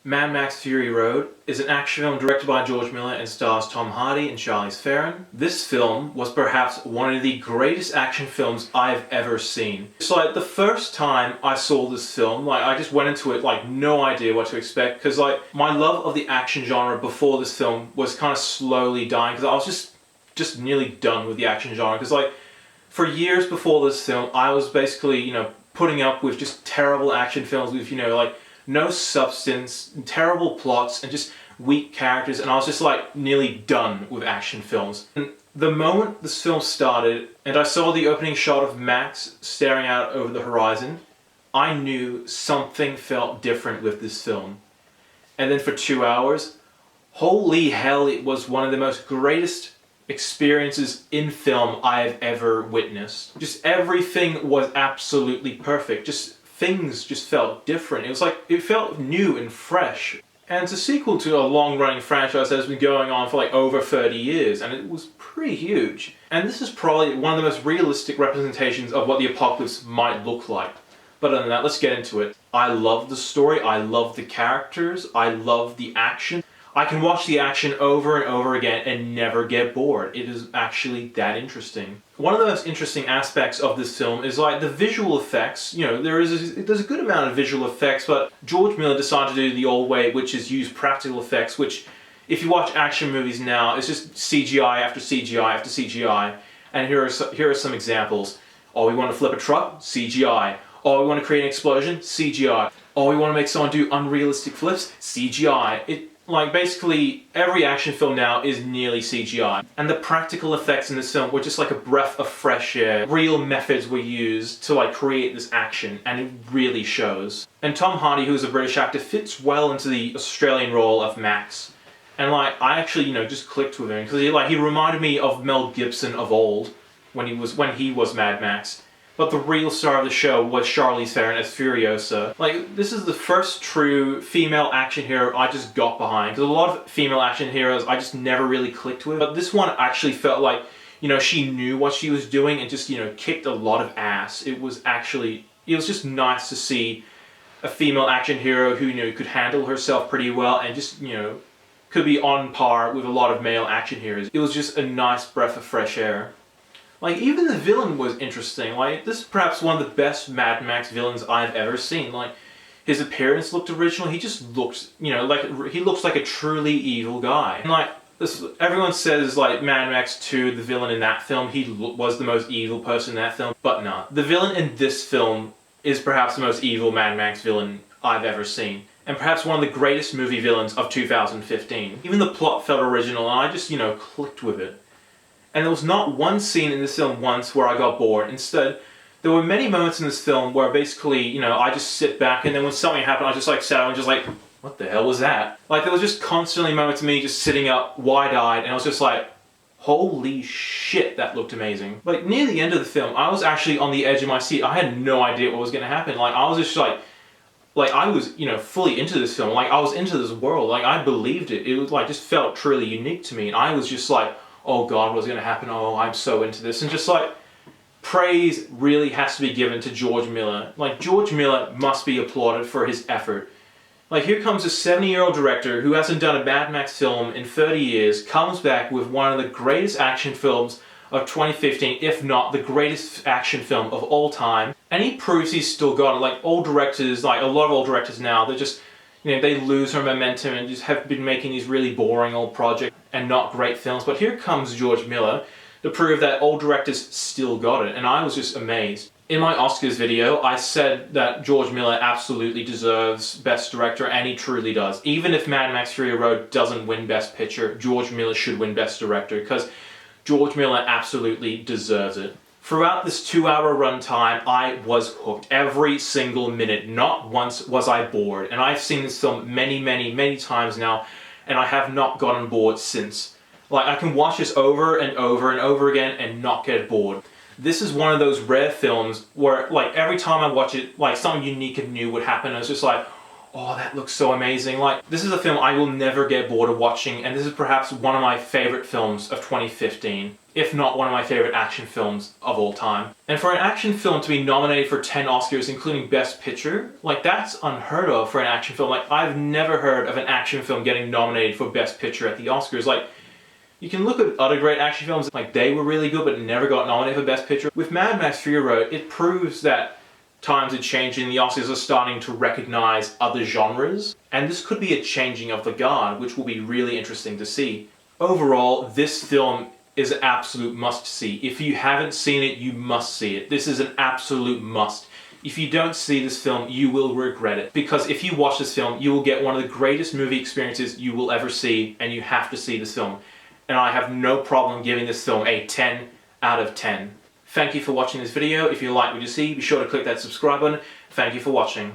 Mad Max Fury Road is an action film directed by George Miller and stars Tom Hardy and Charlize Theron. This film was perhaps one of the greatest action films I've ever seen. It's like the first time I saw this film, I just went into it no idea what to expect, because my love of the action genre before this film was kind of slowly dying, because I was just nearly done with the action genre, because for years before this film I was basically putting up with just terrible action films with no substance, terrible plots, and just weak characters, and I was just nearly done with action films. And the moment this film started and I saw the opening shot of Max staring out over the horizon, I knew something felt different with this film. And then for 2 hours, holy hell, it was one of the most greatest experiences in film I've ever witnessed. Just everything was absolutely perfect. Things just felt different. It was it felt new and fresh. And it's a sequel to a long-running franchise that has been going on for over 30 years, and it was pretty huge. And this is probably one of the most realistic representations of what the apocalypse might look like. But other than that, let's get into it. I love the story, I love the characters, I love the action. I can watch the action over and over again and never get bored. It is actually that interesting. One of the most interesting aspects of this film is the visual effects. There's a good amount of visual effects, but George Miller decided to do the old way, which is use practical effects, which if you watch action movies now, it's just CGI after CGI after CGI. And here are some examples. Oh, we want to flip a truck? CGI. Oh, we want to create an explosion? CGI. Oh, we want to make someone do unrealistic flips? CGI. Basically, every action film now is nearly CGI. And the practical effects in this film were just a breath of fresh air. Real methods were used to create this action, and it really shows. And Tom Hardy, who's a British actor, fits well into the Australian role of Max. And I actually, just clicked with him, because he reminded me of Mel Gibson of old, when he was Mad Max. But the real star of the show was Charlize Theron as Furiosa. This is the first true female action hero I just got behind. Because a lot of female action heroes I just never really clicked with. But this one actually felt she knew what she was doing and just, kicked a lot of ass. It was just nice to see a female action hero who, could handle herself pretty well and just, could be on par with a lot of male action heroes. It was just a nice breath of fresh air. Even the villain was interesting. This is perhaps one of the best Mad Max villains I've ever seen. His appearance looked original. He just looked, he looks like a truly evil guy. And everyone says Mad Max 2, the villain in that film, he was the most evil person in that film. But no, the villain in this film is perhaps the most evil Mad Max villain I've ever seen. And perhaps one of the greatest movie villains of 2015. Even the plot felt original, and I just, clicked with it. And there was not one scene in this film once where I got bored. Instead, there were many moments in this film where basically, I just sit back, and then when something happened, I just sat and just what the hell was that? There was just constantly moments of me just sitting up wide-eyed, and I was just holy shit, that looked amazing. Near the end of the film, I was actually on the edge of my seat. I had no idea what was going to happen. I was just I was, fully into this film. I was into this world. I believed it. It was just felt truly unique to me, and I was just oh God, what's going to happen? Oh, I'm so into this. And just praise really has to be given to George Miller. George Miller must be applauded for his effort. Here comes a 70-year-old director who hasn't done a Mad Max film in 30 years, comes back with one of the greatest action films of 2015, if not the greatest action film of all time. And he proves he's still got it. Old directors, a lot of old directors now, they're just, they lose their momentum and just have been making these really boring old projects and not great films. But here comes George Miller to prove that old directors still got it, and I was just amazed. In my Oscars video, I said that George Miller absolutely deserves Best Director, and he truly does. Even if Mad Max Fury Road doesn't win Best Picture, George Miller should win Best Director, because George Miller absolutely deserves it. Throughout this 2-hour runtime, I was hooked. Every single minute. Not once was I bored. And I've seen this film many, many, many times now, and I have not gotten bored since. I can watch this over and over and over again and not get bored. This is one of those rare films where, every time I watch it, something unique and new would happen. And it's just oh, that looks so amazing. Like, this is a film I will never get bored of watching, and this is perhaps one of my favorite films of 2015, if not one of my favorite action films of all time. And for an action film to be nominated for 10 Oscars, including Best Picture, like, that's unheard of for an action film. Like, I've never heard of an action film getting nominated for Best Picture at the Oscars. Like, you can look at other great action films, like they were really good but never got nominated for Best Picture. With Mad Max Fury Road, it proves that times are changing, the Oscars are starting to recognize other genres, and this could be a changing of the guard, which will be really interesting to see. Overall, this film is an absolute must-see. If you haven't seen it, you must see it. This is an absolute must. If you don't see this film, you will regret it. Because if you watch this film, you will get one of the greatest movie experiences you will ever see, and you have to see this film. And I have no problem giving this film a 10 out of 10. Thank you for watching this video. If you like what you see, be sure to click that subscribe button. Thank you for watching.